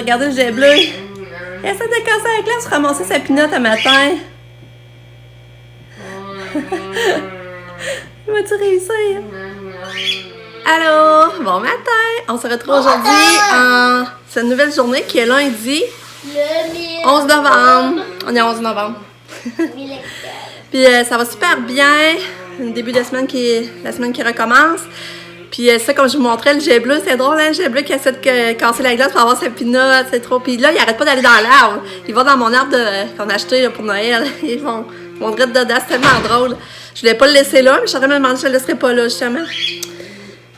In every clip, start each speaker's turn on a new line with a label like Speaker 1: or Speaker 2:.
Speaker 1: regarder le jet bleu. Elle essaie de casser la glace, ramasser sa pinotte un matin. Vas-tu réussir? Allô? Bon matin! On se retrouve aujourd'hui en cette nouvelle journée qui est lundi 11 novembre. On est 11 novembre. Puis ça va super bien. Le début de semaine la semaine qui recommence. Puis ça, comme je vous montrais, le jet bleu, c'est drôle, hein? Le jet bleu qui essaie de casser la glace pour avoir sa pinotte, c'est trop. Puis là, il arrête pas d'aller dans l'arbre. Il va dans mon arbre qu'on a acheté là, pour Noël. Ils vont direct dedans, c'est tellement drôle. Je voulais pas le laisser là, mais je suis en train de me demander si je le laisserai pas là, justement.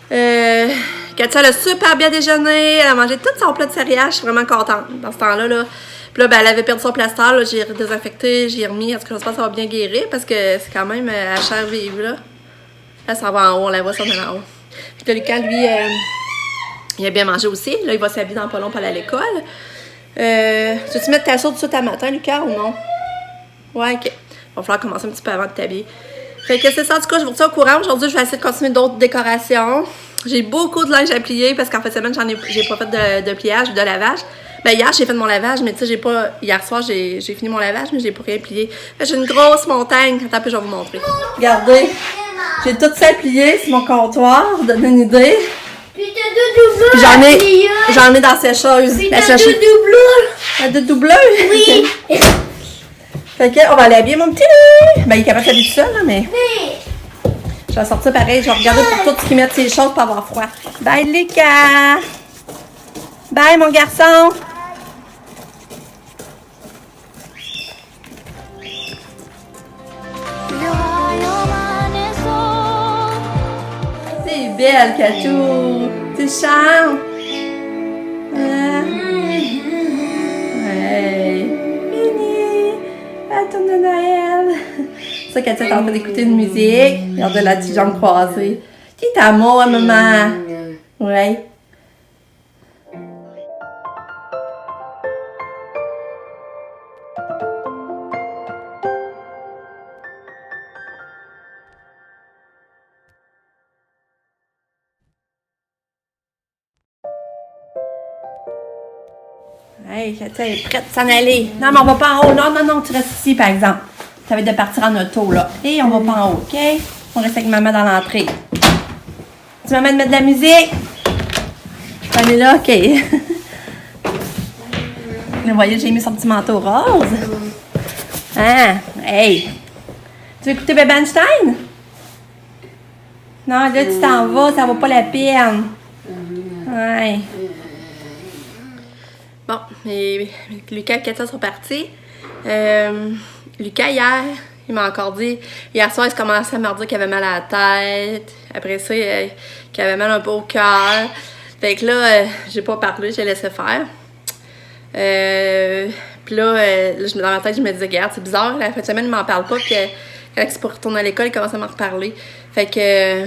Speaker 1: Katia, elle a super bien déjeuné. Elle a mangé tout son plat de céréales. Je suis vraiment contente dans ce temps-là. Là. Puis là, ben, elle avait perdu son plaster. Là, j'ai désinfecté, j'ai remis. En tout cas, j'espère que ça va bien guérir parce que c'est quand même à chair vive. Là, ça va en haut. On la voit, ça va en haut. Puis là, Lucas, lui, il a bien mangé aussi. Là, il va s'habiller dans pas long pour aller à l'école. Tu veux-tu mettre ta sauce tout de suite à matin, Lucas, ou non? Ouais, OK. Il va falloir commencer un petit peu avant de t'habiller. Fait que c'est ça, en tout cas, je vous tiens au courant. Aujourd'hui, je vais essayer de continuer d'autres décorations. J'ai beaucoup de linge à plier parce qu'en fait, semaine, j'ai pas fait de pliage ou de lavage. Ben, hier, j'ai fait de mon lavage, mais tu sais, j'ai pas. Hier soir, j'ai fini mon lavage, mais j'ai pas rien plié. Fait que j'ai une grosse montagne. Attends, puis je vais vous montrer. Regardez. J'ai tout ça plié sur mon comptoir, pour donner une idée.
Speaker 2: Puis t'as deux doubleurs.
Speaker 1: J'en ai dans la sécheuse.
Speaker 2: Puis t'as deux doubleurs.
Speaker 1: T'as deux doubleurs?
Speaker 2: Oui.
Speaker 1: Fait que, on va aller habiller mon petit lit. Ben, il est capable de s'habiller tout seul, là, mais.
Speaker 2: Oui.
Speaker 1: Je vais sortir pareil. Je vais regarder pour tout ce qui met ses choses pour avoir froid. Bye, Lucas. Bye, mon garçon. C'est belle, Katou. Tu chantes. Hey. Fini. La tourne de Noël. Ça, Katia est en train d'écouter une musique. Regardez la petite jambe croisée. Qui est amour, maman? Ouais. Hey, Katia est prête à s'en aller. Non, mais on va pas en haut. Non, tu restes ici, par exemple. Ça va être de partir en auto, là. Et on va pas en haut, OK? On reste avec maman dans l'entrée. Tu maman de mettre de la musique? On est là, OK. Vous voyez, j'ai mis son petit manteau rose. Ah, hey. Tu veux écouter Bébé Einstein? Non, là, tu t'en vas, ça vaut pas la peine. Ouais. Bon, et Lucas et Katia sont partis. Lucas, hier, il m'a encore dit... Hier soir, il se commençait à me dire qu'il avait mal à la tête. Après ça, qu'il avait mal un peu au cœur. Fait que là, j'ai pas parlé, j'ai laissé faire. Puis là, dans ma tête, je me disais, regarde, c'est bizarre, la fin de semaine, il m'en parle pas. Puis quand c'est pour retourner à l'école, il commence à m'en reparler. Fait que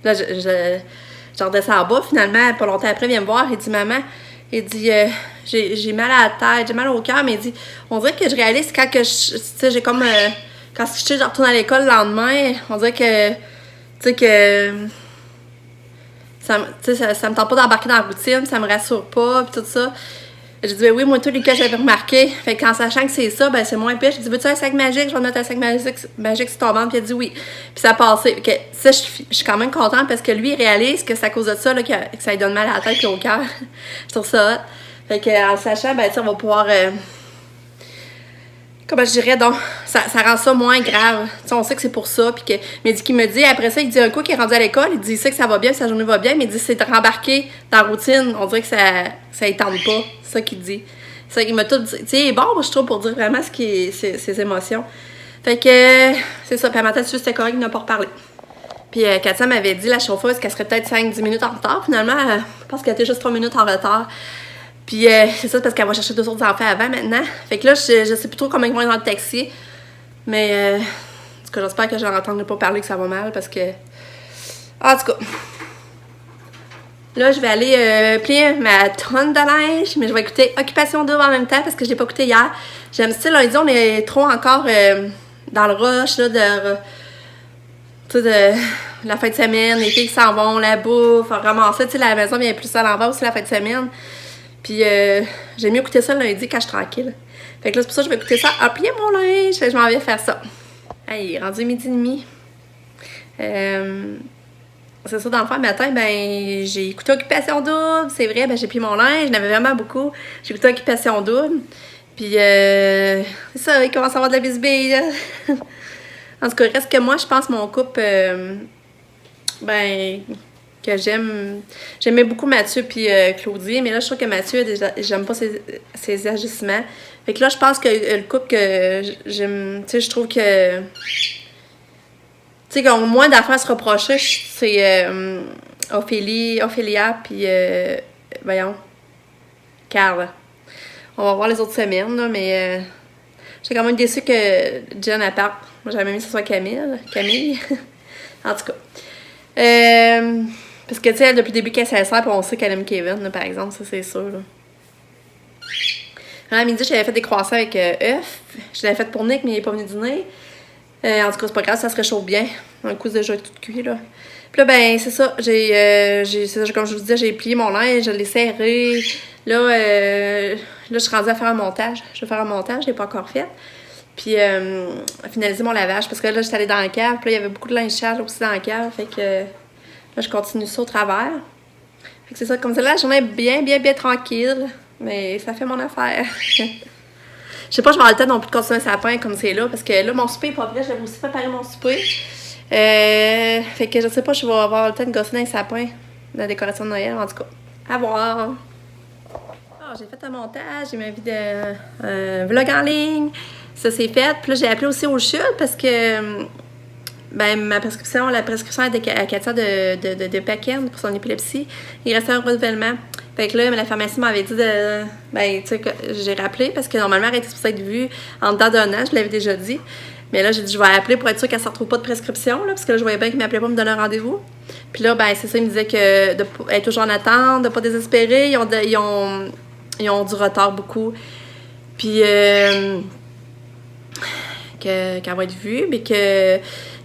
Speaker 1: là, je redescends en bas. Finalement, pas longtemps après, il vient me voir. Il dit, maman, il dit, j'ai mal à la tête, j'ai mal au cœur, mais il dit, on dirait que je réalise quand que j'ai comme, quand je retourne à l'école le lendemain, on dirait que, tu sais, que ça me tente pas d'embarquer dans la routine, ça me rassure pas, puis tout ça. J'ai dit, ben oui, moi, tout les cas, j'avais remarqué. Fait qu'en sachant que c'est ça, ben c'est moins pire. J'ai dit, veux-tu un sac magique? Je vais te mettre un sac magique sur ton ventre. Puis il a dit oui. Puis ça a passé. Que, ça, je suis quand même contente parce que lui, il réalise que c'est à cause de ça là, que ça lui donne mal à la tête et au cœur. Je trouve ça hot. Fait qu'en sachant, ben, tu sais, on va pouvoir. Comment je dirais, donc, ça rend ça moins grave. Tu sais, on sait que c'est pour ça. Puis que, mais qu'il me dit, après ça, il dit un coup qu'il est rendu à l'école, il dit, il sait que ça va bien, que sa journée va bien, mais il dit, c'est de rembarquer dans la routine. On dirait que ça étende pas. C'est ça qu'il dit. C'est ça qu'il m'a tout dit. Tu sais, il est bon, je trouve, pour dire vraiment ses émotions. Fait que, c'est ça. Puis à ma tête, c'était correct, il n'a pas reparlé. Puis Katia m'avait dit, la chauffeuse, qu'elle serait peut-être 5-10 minutes en retard. Finalement, je pense qu'elle était juste 3 minutes en retard. Puis c'est ça parce qu'elle va chercher 2 autres enfants avant maintenant. Fait que là, je sais plus trop comment ils vont être dans le taxi. Mais en tout cas, j'espère que je n'entendrai pas parler que ça va mal parce que... En tout cas. Là, je vais aller plier ma tonne de linge, mais je vais écouter Occupation Double en même temps parce que je l'ai pas écouté hier. J'aime ça, lundi, on est trop encore dans le rush là, de la fin de semaine, les filles qui s'en vont, la bouffe, ramasser, tu sais, la maison vient plus à l'envers aussi la fin de semaine. Puis j'aime mieux écouter ça le lundi quand je suis tranquille. Fait que là, c'est pour ça que je vais écouter ça. Ah, plier mon linge. Je m'en vais faire ça. Hey, il est rendu 12h30. C'est ça, dans le fond, le matin, ben, j'ai écouté Occupation Double. C'est vrai, ben, j'ai plié mon linge. J'en avais vraiment beaucoup. J'ai écouté Occupation Double. Puis, c'est ça, il commence à avoir de la bisbille, là. En tout cas, reste que moi, je pense, mon couple, ben, que j'aimais beaucoup Mathieu puis Claudie, mais là, je trouve que Mathieu, j'aime pas ses agissements. Fait que là, je pense que le couple que j'aime, tu sais, je trouve que, tu sais, qu'ils ont moins d'affaires à se reprocher, c'est Ophélia puis, voyons, Carl. On va voir les autres semaines, là, mais j'étais quand même déçue que Jen parte. Moi, j'avais mis que ce soit Camille. En tout cas. Parce que, tu sais, depuis le début qu'elle s'est puis on sait qu'elle aime Kevin, là, par exemple, ça, c'est sûr. Là. À midi, j'avais fait des croissants avec œufs. Je l'avais fait pour Nick, mais il n'est pas venu dîner. En tout cas, c'est pas grave, ça se réchauffe bien. Un coup, c'est déjà tout cuit, là. Puis là, ben, c'est ça. Comme je vous disais, j'ai plié mon linge, je l'ai serré. Là, je suis rendue à faire un montage. Je vais faire un montage, je l'ai pas encore fait. Puis, finaliser mon lavage. Parce que là, j'étais allée dans la cave. Puis là, il y avait beaucoup de linge sale aussi dans la cave. Fait que là, je continue ça au travers. Fait que c'est ça. Comme ça, là, la journée est bien tranquille. Mais ça fait mon affaire. Je sais pas, je vais avoir le temps non plus de continuer un sapin comme c'est là. Parce que là, mon souper est pas prêt. J'avais aussi préparé mon souper. Fait que je sais pas, je vais avoir le temps de gosser dans un sapin. La décoration de Noël, en tout cas. À voir. J'ai fait un montage, j'ai mis un vlog en ligne. Ça, c'est fait. Puis là, j'ai appelé aussi au CHUL parce que ben, la prescription à Katia de Paquin pour son épilepsie, il restait un renouvellement. Fait que là, la pharmacie m'avait dit ben, tu sais, j'ai rappelé parce que normalement, elle était supposée être vue en dedans d'un an, je l'avais déjà dit. Mais là, j'ai dit, je vais appeler pour être sûre qu'elle ne se retrouve pas de prescription, là, parce que là, je voyais bien qu'il ne m'appelait pas pour me donner un rendez-vous. Puis là, ben, c'est ça, il me disait qu'elle est toujours en attente, de ne pas désespérer. Ils ont du retard beaucoup. Puis, qu'elle va être vue, mais que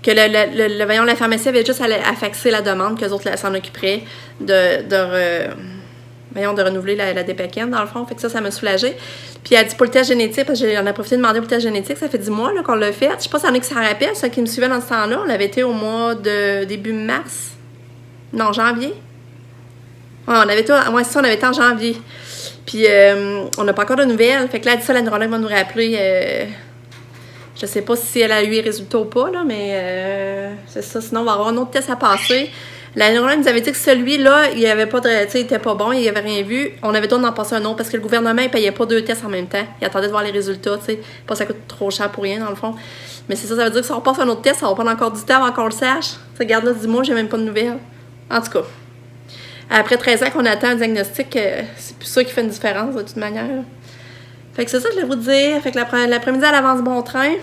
Speaker 1: la pharmacie avait juste à faxer la demande, qu'eux autres s'en occuperaient de renouveler la dépakine, dans le fond. Fait que ça m'a soulagée. Puis elle a dit pour le test génétique, parce qu'on a profité de demander pour le test génétique, ça fait 10 mois là, qu'on l'a fait. Je sais pas si y en a qui s'en rappellent, ceux qui me suivaient dans ce temps-là. On l'avait été au mois de début mars. Non, janvier. Ouais, on avait été en janvier. Puis on n'a pas encore de nouvelles. Fait que là, elle dit ça, la neurologue va nous rappeler. Je sais pas si elle a eu les résultats ou pas, là, mais c'est ça. Sinon, on va avoir un autre test à passer. La neurologue nous avait dit que celui-là, il avait pas de, tu sais, il était pas bon, il avait rien vu. On avait besoin d'en passer un autre parce que le gouvernement, il payait pas 2 tests en même temps. Il attendait de voir les résultats, tu sais. Pas ça coûte trop cher pour rien, dans le fond. Mais c'est ça, ça veut dire que si on repasse un autre test, ça va prendre encore du temps avant qu'on le sache. Tu sais, regarde là, 10 mois, j'ai même pas de nouvelles. En tout cas. Après 13 ans qu'on attend un diagnostic, c'est plus ça qui fait une différence, de toute manière. Fait que c'est ça que je voulais vous dire. Fait que l'après-midi, elle avance bon train.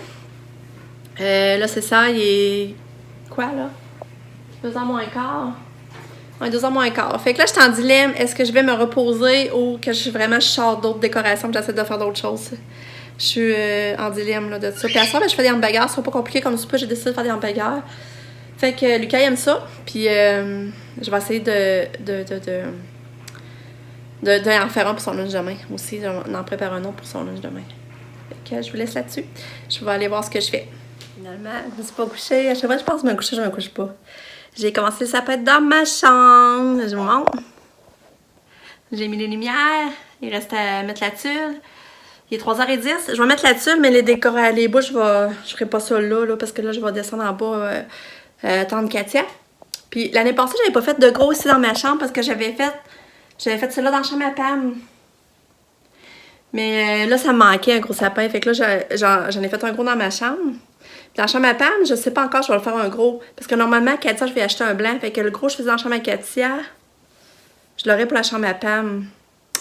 Speaker 1: Là, c'est ça, il est... Quoi, là? 2h moins quart. Ouais, 2h moins quart. Fait que là, je suis en dilemme. Est-ce que je vais me reposer ou que je sors d'autres décorations et j'essaie de faire d'autres choses? Je suis en dilemme là, de ça. Puis à ça, ben, je fais des hamburgers. Ce sera pas compliqué comme ça. J'ai décidé de faire des hamburgers. Fait que Lucas, il aime ça. Puis je vais essayer d'en faire un pour son lunch demain. Aussi, d'en préparer un autre pour son lunch demain. Fait que je vous laisse là-dessus. Je vais aller voir ce que je fais. Finalement, je me suis pas couchée. À chaque fois, je pense me coucher, je me couche pas. J'ai commencé le sapin dans ma chambre. Je vous montre. J'ai mis les lumières. Il reste à mettre la tuile. Il est 3h10. Je vais mettre la tuile, mais les bouches, je ferai pas ça là, parce que là, je vais descendre en bas attendre Katia. Puis l'année passée, j'avais pas fait de gros ici dans ma chambre parce que j'avais fait celle-là dans la chambre à Pam. Mais là, ça me manquait un gros sapin. Fait que là, j'en ai fait un gros dans ma chambre. Dans la chambre à Pam, je sais pas encore, je vais le faire un gros. Parce que normalement, Katia, je vais acheter un blanc. Fait que le gros, je faisais dans la chambre à Katia. Je l'aurai pour la chambre à Pam.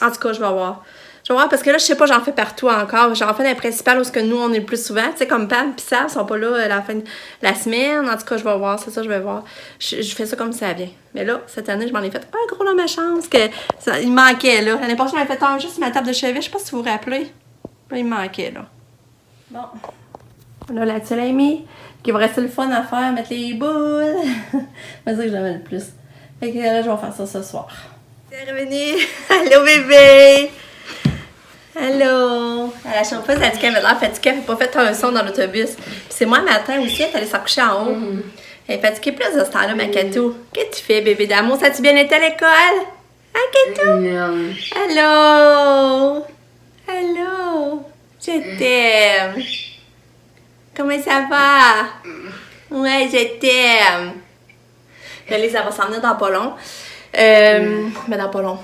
Speaker 1: En tout cas, je vais voir. Je vais voir parce que là, je sais pas, j'en fais partout encore. J'en fais dans les principales où ce que nous, on est le plus souvent. Tu sais, comme Pam pis Sam sont pas là à la fin de la semaine. En tout cas, je vais voir. C'est ça, je vais voir. Je fais ça comme ça vient. Mais là, cette année, je m'en ai fait un gros dans ma chambre. Parce que il manquait, là. L'année passée, j'en ai fait un juste sur ma table de chevet. Je sais pas si vous vous rappelez. Là, il me manquait, là. Bon. Là, la tuile est mise. Il va rester le fun à faire, mettre les boules. C'est ça que j'aime le plus. Fait que là, je vais faire ça ce soir. C'est revenu. Allô, bébé. Allô. Elle a chaque fois, elle a dit qu'elle avait l'air fatiguée. Elle n'a pas fait un son dans l'autobus. Puis c'est moi, le matin aussi, elle est allée s'accoucher en haut. Elle est fatiguée plus de ce temps-là, ma Katou. Qu'est-ce que tu fais, bébé d'amour? Ça a-tu bien été à l'école? Hein, Katou?
Speaker 2: Non.
Speaker 1: Allô? Allô? Je t'aime. Comment ça va? Ouais, je t'aime. Là, ça va s'en venir dans pas long. Mais dans pas long.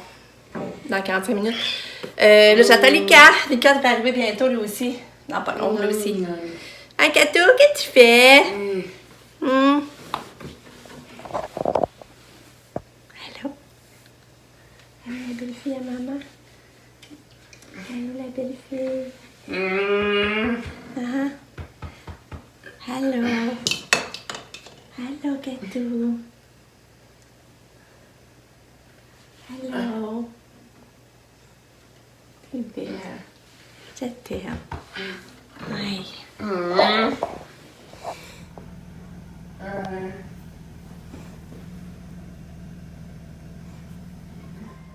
Speaker 1: Dans 45 minutes. Là, j'attends Lucas. Lucas va arriver bientôt, lui aussi. Dans pas long, lui aussi. Hein, Katou, qu'est-ce que tu fais? Allô? Allô, la belle fille à maman? Allô, la belle fille? Allô? Allô, Katou? Allô? T'es belle. Je t'aime. Oui.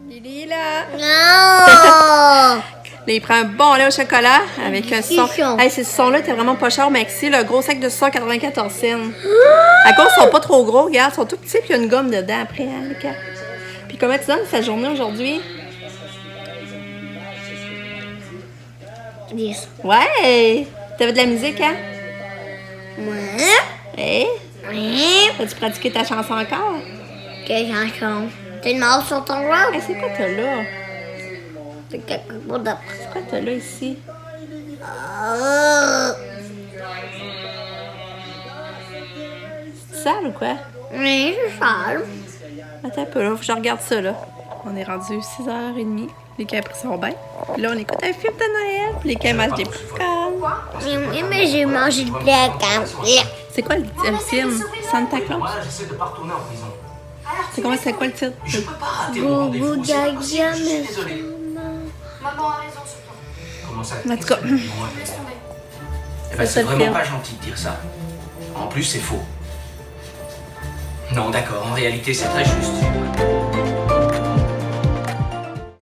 Speaker 1: Lily, là.
Speaker 2: Non.
Speaker 1: Là, il prend un bon lait au chocolat avec un son.
Speaker 2: Succion.
Speaker 1: Hey, ces sons-là étaient vraiment pas chers, Maxi. Le gros sac de sucre, 94 cents. À cause, ils sont pas trop gros, regarde. Ils sont tout petits, puis il y a une gomme dedans après, hein, Lucas. Puis comment tu donnes sa journée aujourd'hui?
Speaker 2: 10.
Speaker 1: Ouais! T'avais de la musique, hein?
Speaker 2: Ouais.
Speaker 1: Hey!
Speaker 2: Oui.
Speaker 1: As-tu pratiqué ta chanson encore?
Speaker 2: Quelle chanson? T'es mort sur ton robe?
Speaker 1: Hey, c'est quoi t'as là?
Speaker 2: C'est quelque chose d'après.
Speaker 1: C'est quoi t'as là ici? C'est sale ou quoi?
Speaker 2: Oui, c'est sale.
Speaker 1: Attends un peu, là, faut que je regarde ça, là. On est rendu 6h30. Les cas a pris son bain. Puis là, on écoute un film de Noël. Puis les cas mangent des popcorn.
Speaker 2: Oui, mais j'ai mangé le plat à camp.
Speaker 1: C'est quoi le film? Santa Claus?
Speaker 3: Moi, j'essaie de pas retourner en prison.
Speaker 1: C'est quoi le titre?
Speaker 3: Je peux pas rater
Speaker 2: Goût,
Speaker 3: mon
Speaker 2: goût,
Speaker 3: rendez-vous.
Speaker 2: gaga,
Speaker 3: Je suis
Speaker 2: mais-
Speaker 3: désolé.
Speaker 4: Maman a raison sur toi.
Speaker 3: Comment ça?
Speaker 1: En tout cas.
Speaker 3: Dis-moi.
Speaker 4: Laisse tomber.
Speaker 3: Eh ben,
Speaker 1: ça
Speaker 3: c'est
Speaker 1: le
Speaker 3: vraiment
Speaker 1: film.
Speaker 3: pas gentil de dire ça. En plus, c'est faux. Non, d'accord, en réalité, c'est très juste.